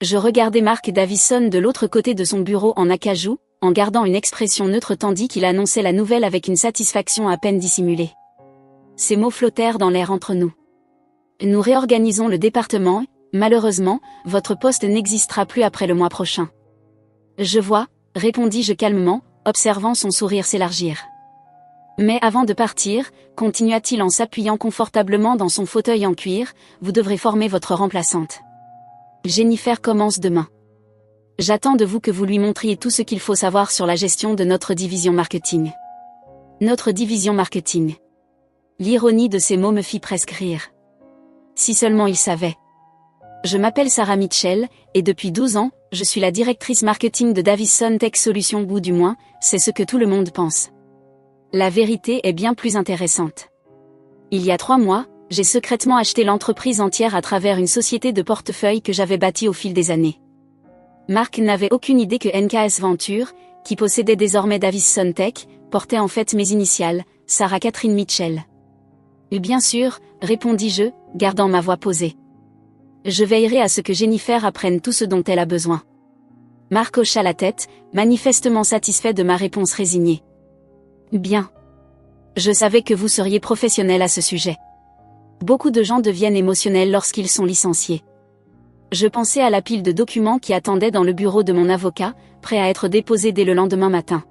Je regardais Mark Davison de l'autre côté de son bureau en acajou, en gardant une expression neutre tandis qu'il annonçait la nouvelle avec une satisfaction à peine dissimulée. Ces mots flottèrent dans l'air entre nous. Nous réorganisons le département, malheureusement, votre poste n'existera plus après le mois prochain. Je vois, répondis-je calmement, observant son sourire s'élargir. Mais avant de partir, continua-t-il en s'appuyant confortablement dans son fauteuil en cuir, vous devrez former votre remplaçante. Jennifer commence demain. J'attends de vous que vous lui montriez tout ce qu'il faut savoir sur la gestion de notre division marketing. Notre division marketing. L'ironie de ces mots me fit presque rire. Si seulement il savait. Je m'appelle Sarah Mitchell, et depuis 12 ans, je suis la directrice marketing de Davison Tech Solutions ou du moins, c'est ce que tout le monde pense. La vérité est bien plus intéressante. Il y a 3 mois, j'ai secrètement acheté l'entreprise entière à travers une société de portefeuille que j'avais bâtie au fil des années. Mark n'avait aucune idée que NKS Venture, qui possédait désormais Davison Tech, portait en fait mes initiales, Sarah Catherine Mitchell. Et bien sûr, répondis-je, gardant ma voix posée. Je veillerai à ce que Jennifer apprenne tout ce dont elle a besoin. Mark hocha la tête, manifestement satisfait de ma réponse résignée. Bien. Je savais que vous seriez professionnel à ce sujet. Beaucoup de gens deviennent émotionnels lorsqu'ils sont licenciés. Je pensais à la pile de documents qui attendaient dans le bureau de mon avocat, prêts à être déposés dès le lendemain matin.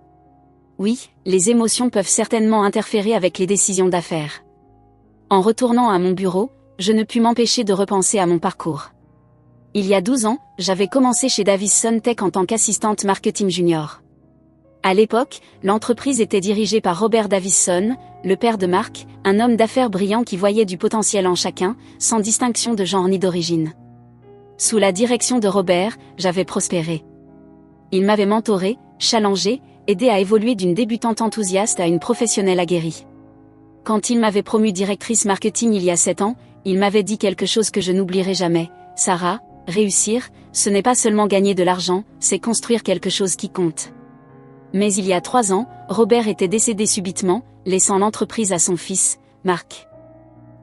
Oui, les émotions peuvent certainement interférer avec les décisions d'affaires. En retournant à mon bureau, je ne pus m'empêcher de repenser à mon parcours. Il y a 12 ans, j'avais commencé chez Davison Tech en tant qu'assistante marketing junior. À l'époque, l'entreprise était dirigée par Robert Davison, le père de Mark, un homme d'affaires brillant qui voyait du potentiel en chacun, sans distinction de genre ni d'origine. Sous la direction de Robert, j'avais prospéré. Il m'avait mentoré, challengé, aidé à évoluer d'une débutante enthousiaste à une professionnelle aguerrie. Quand il m'avait promue directrice marketing il y a 7 ans, il m'avait dit quelque chose que je n'oublierai jamais. Sarah, réussir, ce n'est pas seulement gagner de l'argent, c'est construire quelque chose qui compte. Mais il y a 3 ans, Robert était décédé subitement, laissant l'entreprise à son fils, Mark.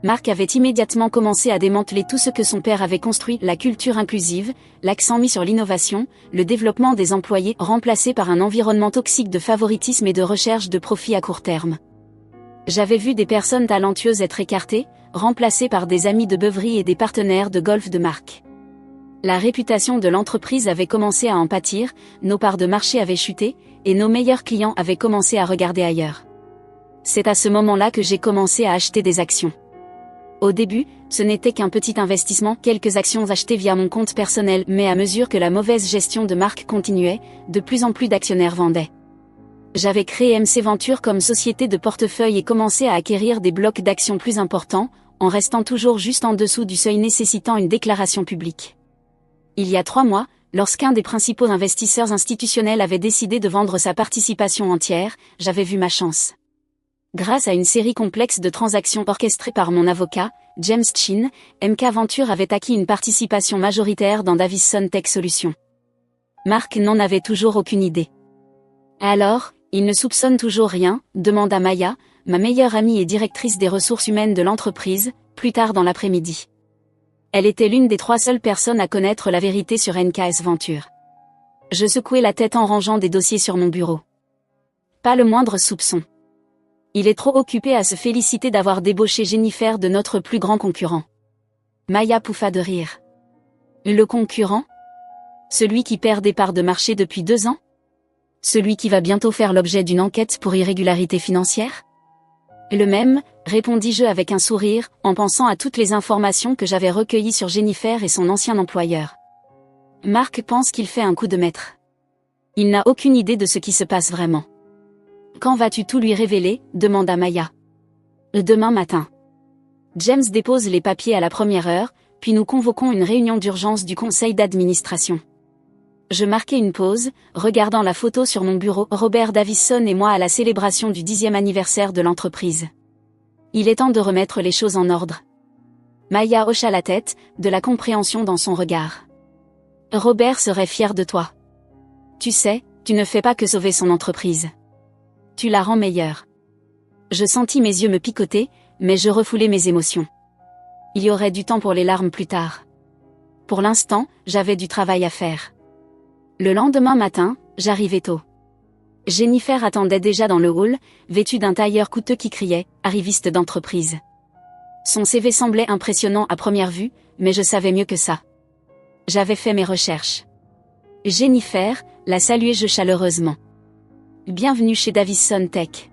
Mark avait immédiatement commencé à démanteler tout ce que son père avait construit, la culture inclusive, l'accent mis sur l'innovation, le développement des employés remplacé par un environnement toxique de favoritisme et de recherche de profit à court terme. J'avais vu des personnes talentueuses être écartées, remplacées par des amis de beuverie et des partenaires de golf de Mark. La réputation de l'entreprise avait commencé à en pâtir, nos parts de marché avaient chuté, et nos meilleurs clients avaient commencé à regarder ailleurs. C'est à ce moment-là que j'ai commencé à acheter des actions. Au début, ce n'était qu'un petit investissement, quelques actions achetées via mon compte personnel, mais à mesure que la mauvaise gestion de Mark continuait, de plus en plus d'actionnaires vendaient. J'avais créé MC Venture comme société de portefeuille et commencé à acquérir des blocs d'actions plus importants, en restant toujours juste en dessous du seuil nécessitant une déclaration publique. Il y a 3 mois, lorsqu'un des principaux investisseurs institutionnels avait décidé de vendre sa participation entière, j'avais vu ma chance. Grâce à une série complexe de transactions orchestrées par mon avocat, James Chin, MK Venture avait acquis une participation majoritaire dans Davison Tech Solutions. Mark n'en avait toujours aucune idée. Alors, il ne soupçonne toujours rien, demanda Maya, ma meilleure amie et directrice des ressources humaines de l'entreprise, plus tard dans l'après-midi. Elle était l'une des 3 seules personnes à connaître la vérité sur NKS Venture. Je secouai la tête en rangeant des dossiers sur mon bureau. Pas le moindre soupçon. Il est trop occupé à se féliciter d'avoir débauché Jennifer de notre plus grand concurrent. Maya pouffa de rire. Le concurrent ? Celui qui perd des parts de marché depuis 2 ans ? Celui qui va bientôt faire l'objet d'une enquête pour irrégularité financière ? Le même, répondis-je avec un sourire, en pensant à toutes les informations que j'avais recueillies sur Jennifer et son ancien employeur. Mark pense qu'il fait un coup de maître. Il n'a aucune idée de ce qui se passe vraiment. Quand vas-tu tout lui révéler ? Demanda Maya. Demain matin. James dépose les papiers à la première heure, puis nous convoquons une réunion d'urgence du conseil d'administration. Je marquai une pause, regardant la photo sur mon bureau, Robert Davison et moi à la célébration du 10e anniversaire de l'entreprise. Il est temps de remettre les choses en ordre. Maya hocha la tête, de la compréhension dans son regard. Robert serait fier de toi. Tu sais, tu ne fais pas que sauver son entreprise. Tu la rends meilleure. Je sentis mes yeux me picoter, mais je refoulai mes émotions. Il y aurait du temps pour les larmes plus tard. Pour l'instant, j'avais du travail à faire. Le lendemain matin, j'arrivais tôt. Jennifer attendait déjà dans le hall, vêtue d'un tailleur coûteux qui criait « arriviste d'entreprise ». Son CV semblait impressionnant à première vue, mais je savais mieux que ça. J'avais fait mes recherches. Jennifer, la saluai-je chaleureusement. Bienvenue chez Davison Tech.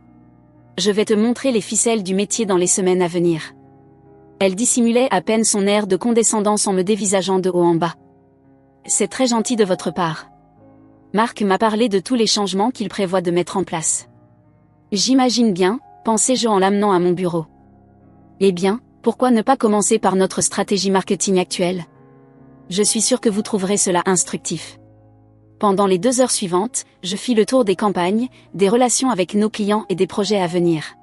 Je vais te montrer les ficelles du métier dans les semaines à venir. Elle dissimulait à peine son air de condescendance en me dévisageant de haut en bas. C'est très gentil de votre part. Marc m'a parlé de tous les changements qu'il prévoit de mettre en place. J'imagine bien, pensai-je en l'amenant à mon bureau. Eh bien, pourquoi ne pas commencer par notre stratégie marketing actuelle? Je suis sûre que vous trouverez cela instructif. Pendant les 2 heures suivantes, je fis le tour des campagnes, des relations avec nos clients et des projets à venir.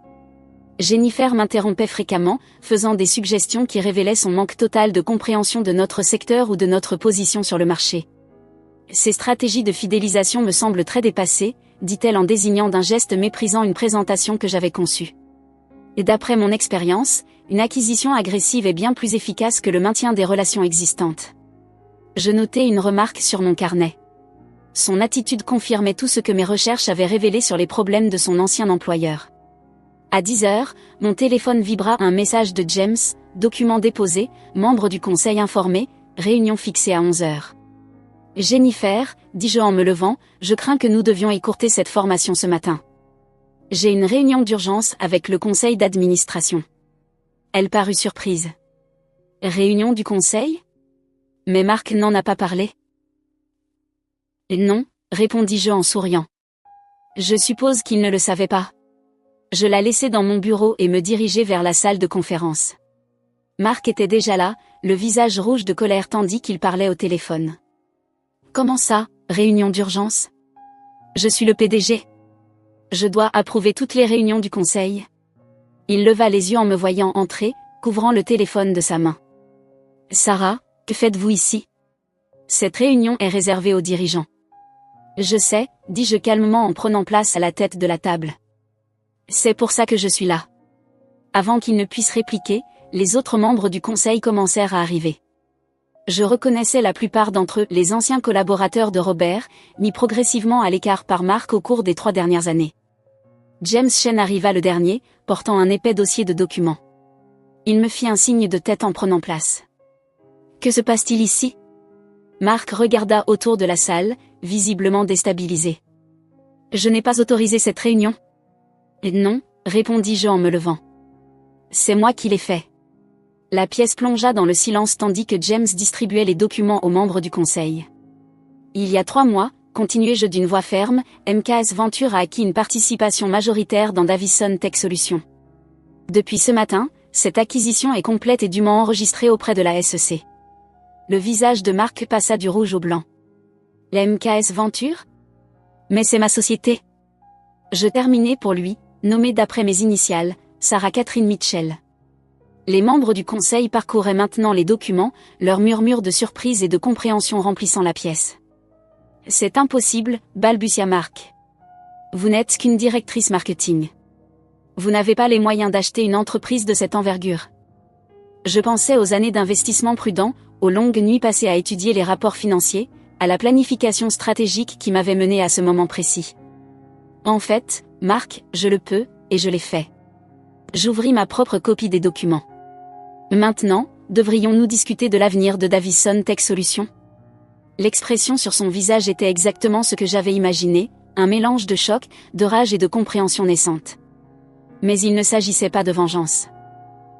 Jennifer m'interrompait fréquemment, faisant des suggestions qui révélaient son manque total de compréhension de notre secteur ou de notre position sur le marché. Ces stratégies de fidélisation me semblent très dépassées, dit-elle en désignant d'un geste méprisant une présentation que j'avais conçue. Et d'après mon expérience, une acquisition agressive est bien plus efficace que le maintien des relations existantes. Je notai une remarque sur mon carnet. Son attitude confirmait tout ce que mes recherches avaient révélé sur les problèmes de son ancien employeur. À 10 heures, mon téléphone vibra un message de James, document déposé, membre du conseil informé, réunion fixée à 11 heures. Jennifer, dis-je en me levant, je crains que nous devions écourter cette formation ce matin. J'ai une réunion d'urgence avec le conseil d'administration. Elle parut surprise. Réunion du conseil? Mais Marc n'en a pas parlé. Non, répondis-je en souriant. Je suppose qu'il ne le savait pas. Je la laissai dans mon bureau et me dirigeai vers la salle de conférence. Marc était déjà là, le visage rouge de colère tandis qu'il parlait au téléphone. Comment ça, réunion d'urgence? Je suis le PDG. Je dois approuver toutes les réunions du conseil. Il leva les yeux en me voyant entrer, couvrant le téléphone de sa main. Sarah, que faites-vous ici? Cette réunion est réservée aux dirigeants. Je sais, dis-je calmement en prenant place à la tête de la table. C'est pour ça que je suis là. Avant qu'il ne puisse répliquer, les autres membres du conseil commencèrent à arriver. Je reconnaissais la plupart d'entre eux, les anciens collaborateurs de Robert, mis progressivement à l'écart par Marc au cours des 3 dernières années. James Chen arriva le dernier, portant un épais dossier de documents. Il me fit un signe de tête en prenant place. Que se passe-t-il ici? Marc regarda autour de la salle, visiblement déstabilisé. Je n'ai pas autorisé cette réunion. Non, répondis-je en me levant. C'est moi qui l'ai fait. La pièce plongea dans le silence tandis que James distribuait les documents aux membres du conseil. Il y a 3 mois, continuai-je d'une voix ferme, MKS Venture a acquis une participation majoritaire dans Davison Tech Solutions. Depuis ce matin, cette acquisition est complète et dûment enregistrée auprès de la SEC. Le visage de Marc passa du rouge au blanc. La MKS Venture? Mais c'est ma société. Je terminai pour lui, nommé d'après mes initiales, Sarah Catherine Mitchell. Les membres du conseil parcouraient maintenant les documents, leurs murmures de surprise et de compréhension remplissant la pièce. C'est impossible, balbutia Marc. Vous n'êtes qu'une directrice marketing. Vous n'avez pas les moyens d'acheter une entreprise de cette envergure. Je pensais aux années d'investissement prudent, aux longues nuits passées à étudier les rapports financiers, à la planification stratégique qui m'avait mené à ce moment précis. En fait, Marc, je le peux, et je l'ai fait. J'ouvris ma propre copie des documents. Maintenant, devrions-nous discuter de l'avenir de Davison Tech Solutions? L'expression sur son visage était exactement ce que j'avais imaginé, un mélange de choc, de rage et de compréhension naissante. Mais il ne s'agissait pas de vengeance.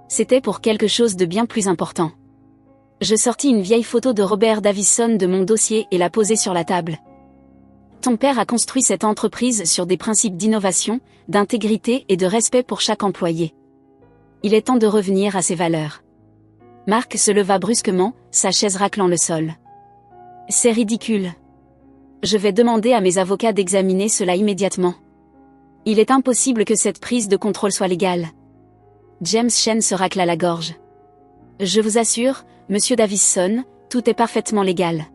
C'était pour quelque chose de bien plus important. Je sortis une vieille photo de Robert Davison de mon dossier et la posai sur la table. Ton père a construit cette entreprise sur des principes d'innovation, d'intégrité et de respect pour chaque employé. Il est temps de revenir à ces valeurs. Marc se leva brusquement, sa chaise raclant le sol. C'est ridicule. Je vais demander à mes avocats d'examiner cela immédiatement. Il est impossible que cette prise de contrôle soit légale. James Chen se racla la gorge. Je vous assure, Monsieur Davison, tout est parfaitement légal.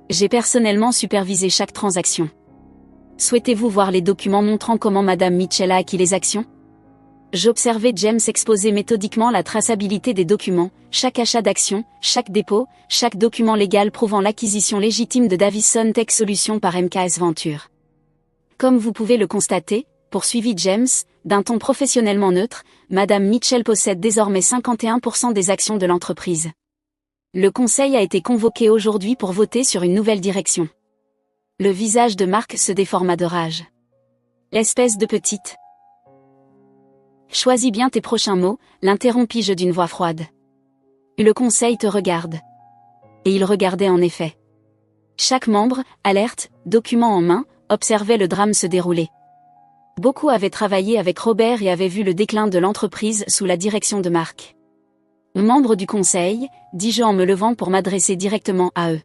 J'ai personnellement supervisé chaque transaction. Souhaitez-vous voir les documents montrant comment Madame Mitchell a acquis les actions? J'observais James exposer méthodiquement la traçabilité des documents, chaque achat d'action, chaque dépôt, chaque document légal prouvant l'acquisition légitime de Davison Tech Solutions par MKS Venture. Comme vous pouvez le constater, poursuivit James, d'un ton professionnellement neutre, Madame Mitchell possède désormais 51% des actions de l'entreprise. Le conseil a été convoqué aujourd'hui pour voter sur une nouvelle direction. Le visage de Mark se déforma de rage. Espèce de petite. Choisis bien tes prochains mots, l'interrompis-je d'une voix froide. Le conseil te regarde. Et il regardait en effet. Chaque membre, alerte, document en main, observait le drame se dérouler. Beaucoup avaient travaillé avec Robert et avaient vu le déclin de l'entreprise sous la direction de Mark. Membre du conseil, dis-je en me levant pour m'adresser directement à eux.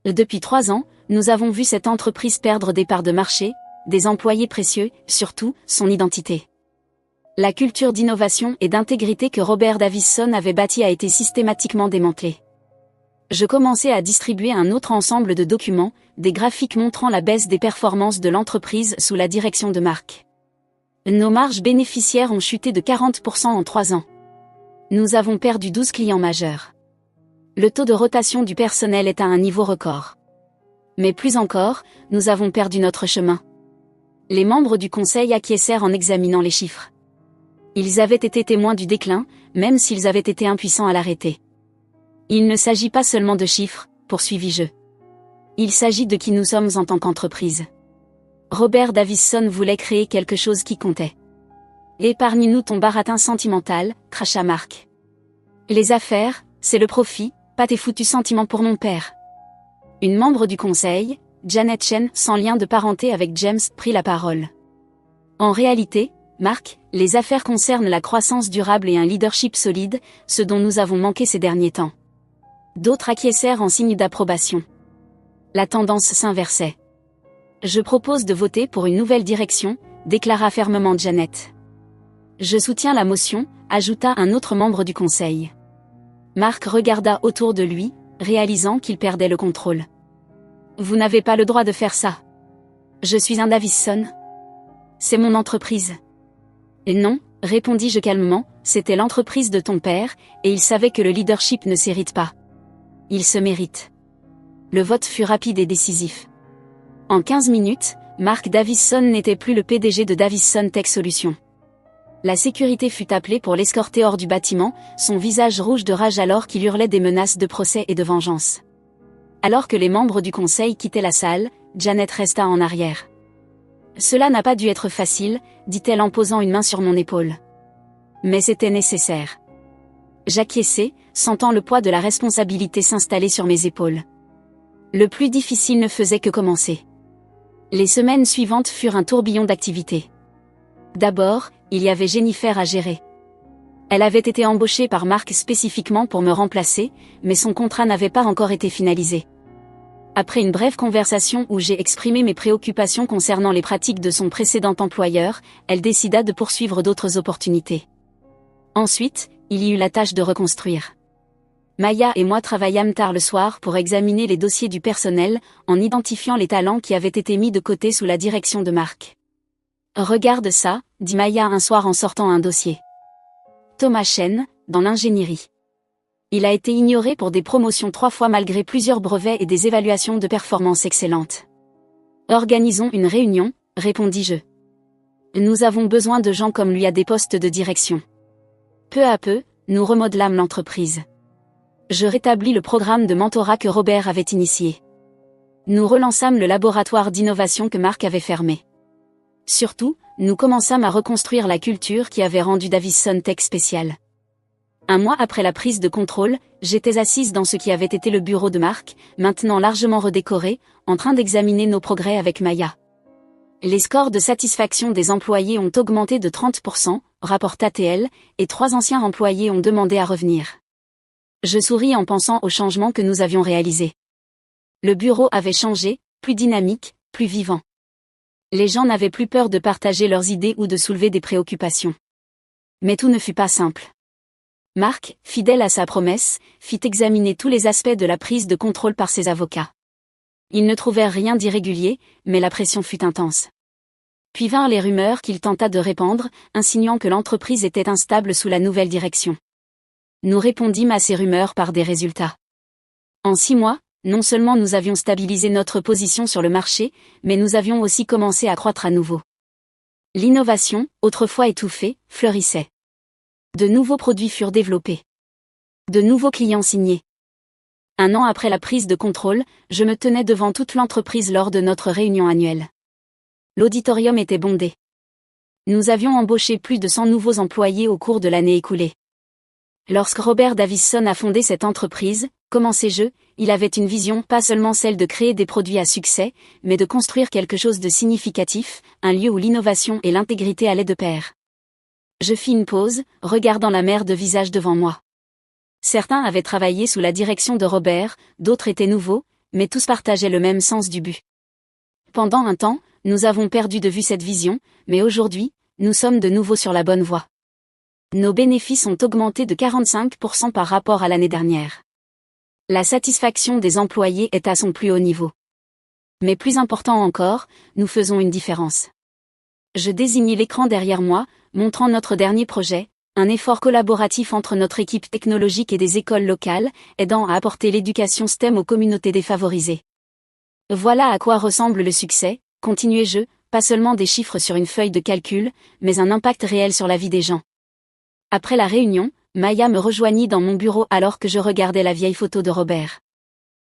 Depuis 3 ans, nous avons vu cette entreprise perdre des parts de marché, des employés précieux, surtout, son identité. La culture d'innovation et d'intégrité que Robert Davison avait bâtie a été systématiquement démantelée. Je commençais à distribuer un autre ensemble de documents, des graphiques montrant la baisse des performances de l'entreprise sous la direction de Mark. Nos marges bénéficiaires ont chuté de 40% en 3 ans. Nous avons perdu 12 clients majeurs. Le taux de rotation du personnel est à un niveau record. Mais plus encore, nous avons perdu notre chemin. Les membres du conseil acquiescèrent en examinant les chiffres. Ils avaient été témoins du déclin, même s'ils avaient été impuissants à l'arrêter. Il ne s'agit pas seulement de chiffres, poursuivis-je. Il s'agit de qui nous sommes en tant qu'entreprise. Robert Davison voulait créer quelque chose qui comptait. Épargne-nous ton baratin sentimental, cracha Mark. Les affaires, c'est le profit, pas tes foutus sentiments pour mon père. Une membre du conseil, Janet Chen, sans lien de parenté avec James, prit la parole. En réalité, Mark, les affaires concernent la croissance durable et un leadership solide, ce dont nous avons manqué ces derniers temps. D'autres acquiescèrent en signe d'approbation. La tendance s'inversait. Je propose de voter pour une nouvelle direction, déclara fermement Janet. Je soutiens la motion, ajouta un autre membre du conseil. Mark regarda autour de lui, réalisant qu'il perdait le contrôle. Vous n'avez pas le droit de faire ça. Je suis un Davison. C'est mon entreprise. Et non, répondis-je calmement, c'était l'entreprise de ton père, et il savait que le leadership ne s'hérite pas. Il se mérite. Le vote fut rapide et décisif. En 15 minutes, Mark Davison n'était plus le PDG de Davison Tech Solutions. La sécurité fut appelée pour l'escorter hors du bâtiment, son visage rouge de rage alors qu'il hurlait des menaces de procès et de vengeance. Alors que les membres du conseil quittaient la salle, Janet resta en arrière. Cela n'a pas dû être facile, dit-elle en posant une main sur mon épaule. Mais c'était nécessaire. J'acquiesçai, sentant le poids de la responsabilité s'installer sur mes épaules. Le plus difficile ne faisait que commencer. Les semaines suivantes furent un tourbillon d'activités. D'abord, il y avait Jennifer à gérer. Elle avait été embauchée par Mark spécifiquement pour me remplacer, mais son contrat n'avait pas encore été finalisé. Après une brève conversation où j'ai exprimé mes préoccupations concernant les pratiques de son précédent employeur, elle décida de poursuivre d'autres opportunités. Ensuite, il y eut la tâche de reconstruire. Maya et moi travaillâmes tard le soir pour examiner les dossiers du personnel, en identifiant les talents qui avaient été mis de côté sous la direction de Mark. « Regarde ça », dit Maya un soir en sortant un dossier. Thomas Chen, dans l'ingénierie. Il a été ignoré pour des promotions 3 fois malgré plusieurs brevets et des évaluations de performance excellentes. Organisons une réunion, répondis-je. Nous avons besoin de gens comme lui à des postes de direction. Peu à peu, nous remodelâmes l'entreprise. Je rétablis le programme de mentorat que Robert avait initié. Nous relançâmes le laboratoire d'innovation que Mark avait fermé. Surtout, nous commençâmes à reconstruire la culture qui avait rendu Davison Tech spécial. Un mois après la prise de contrôle, j'étais assise dans ce qui avait été le bureau de Mark, maintenant largement redécoré, en train d'examiner nos progrès avec Maya. Les scores de satisfaction des employés ont augmenté de 30%, rapporta TL, et 3 anciens employés ont demandé à revenir. Je souris en pensant aux changements que nous avions réalisés. Le bureau avait changé, plus dynamique, plus vivant. Les gens n'avaient plus peur de partager leurs idées ou de soulever des préoccupations. Mais tout ne fut pas simple. Mark, fidèle à sa promesse, fit examiner tous les aspects de la prise de contrôle par ses avocats. Ils ne trouvèrent rien d'irrégulier, mais la pression fut intense. Puis vinrent les rumeurs qu'il tenta de répandre, insinuant que l'entreprise était instable sous la nouvelle direction. Nous répondîmes à ces rumeurs par des résultats. En 6 mois, non seulement nous avions stabilisé notre position sur le marché, mais nous avions aussi commencé à croître à nouveau. L'innovation, autrefois étouffée, fleurissait. De nouveaux produits furent développés. De nouveaux clients signés. 1 an après la prise de contrôle, je me tenais devant toute l'entreprise lors de notre réunion annuelle. L'auditorium était bondé. Nous avions embauché plus de 100 nouveaux employés au cours de l'année écoulée. Lorsque Robert Davisson a fondé cette entreprise, commençais-je, il avait une vision, pas seulement celle de créer des produits à succès, mais de construire quelque chose de significatif, un lieu où l'innovation et l'intégrité allaient de pair. Je fis une pause, regardant la mer de visages devant moi. Certains avaient travaillé sous la direction de Robert, d'autres étaient nouveaux, mais tous partageaient le même sens du but. Pendant un temps, nous avons perdu de vue cette vision, mais aujourd'hui, nous sommes de nouveau sur la bonne voie. Nos bénéfices ont augmenté de 45% par rapport à l'année dernière. La satisfaction des employés est à son plus haut niveau. Mais plus important encore, nous faisons une différence. Je désignais l'écran derrière moi, montrant notre dernier projet, un effort collaboratif entre notre équipe technologique et des écoles locales, aidant à apporter l'éducation STEM aux communautés défavorisées. Voilà à quoi ressemble le succès, continuai-je, pas seulement des chiffres sur une feuille de calcul, mais un impact réel sur la vie des gens. Après la réunion, Maya me rejoignit dans mon bureau alors que je regardais la vieille photo de Robert.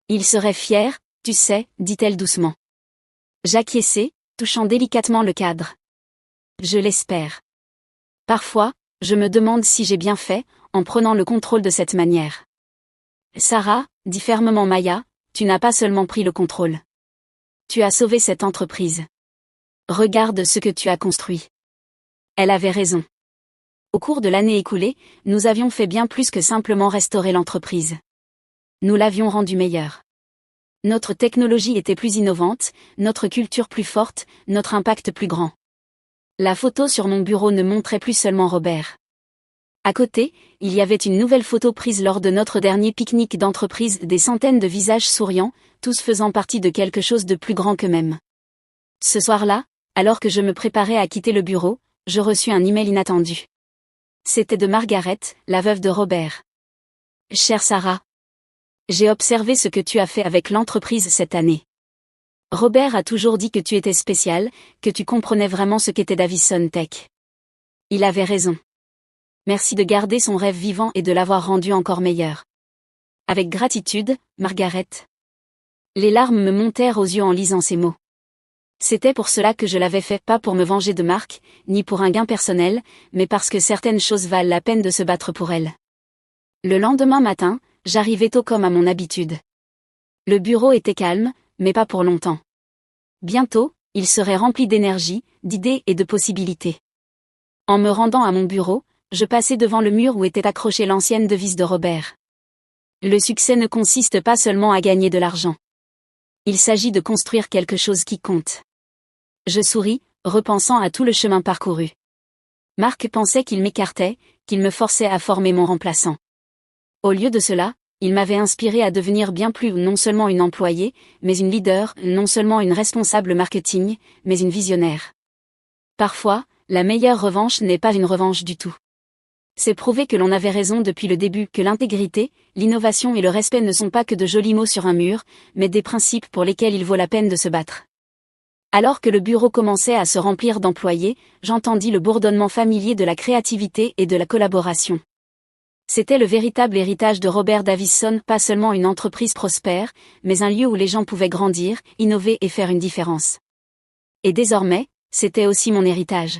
Il serait fier, tu sais, dit-elle doucement. J'acquiesçai, touchant délicatement le cadre. Je l'espère. Parfois, je me demande si j'ai bien fait, en prenant le contrôle de cette manière. Sarah, dit fermement Maya, tu n'as pas seulement pris le contrôle. Tu as sauvé cette entreprise. Regarde ce que tu as construit. Elle avait raison. Au cours de l'année écoulée, nous avions fait bien plus que simplement restaurer l'entreprise. Nous l'avions rendue meilleure. Notre technologie était plus innovante, notre culture plus forte, notre impact plus grand. La photo sur mon bureau ne montrait plus seulement Robert. À côté, il y avait une nouvelle photo prise lors de notre dernier pique-nique d'entreprise, des centaines de visages souriants, tous faisant partie de quelque chose de plus grand qu'eux-mêmes. Ce soir-là, alors que je me préparais à quitter le bureau, je reçus un email inattendu. C'était de Margaret, la veuve de Robert. Chère Sarah, j'ai observé ce que tu as fait avec l'entreprise cette année. Robert a toujours dit que tu étais spécial, que tu comprenais vraiment ce qu'était Davisson Tech. Il avait raison. Merci de garder son rêve vivant et de l'avoir rendu encore meilleur. Avec gratitude, Margaret. Les larmes me montèrent aux yeux en lisant ces mots. C'était pour cela que je l'avais fait, pas pour me venger de Marc, ni pour un gain personnel, mais parce que certaines choses valent la peine de se battre pour elles. Le lendemain matin, j'arrivai tôt comme à mon habitude. Le bureau était calme, mais pas pour longtemps. Bientôt, il serait rempli d'énergie, d'idées et de possibilités. En me rendant à mon bureau, je passai devant le mur où était accrochée l'ancienne devise de Robert. Le succès ne consiste pas seulement à gagner de l'argent. Il s'agit de construire quelque chose qui compte. Je souris, repensant à tout le chemin parcouru. Marc pensait qu'il m'écartait, qu'il me forçait à former mon remplaçant. Au lieu de cela, il m'avait inspiré à devenir bien plus non seulement une employée, mais une leader, non seulement une responsable marketing, mais une visionnaire. Parfois, la meilleure revanche n'est pas une revanche du tout. C'est prouver que l'on avait raison depuis le début, que l'intégrité, l'innovation et le respect ne sont pas que de jolis mots sur un mur, mais des principes pour lesquels il vaut la peine de se battre. Alors que le bureau commençait à se remplir d'employés, j'entendis le bourdonnement familier de la créativité et de la collaboration. C'était le véritable héritage de Robert Davisson, pas seulement une entreprise prospère, mais un lieu où les gens pouvaient grandir, innover et faire une différence. Et désormais, c'était aussi mon héritage.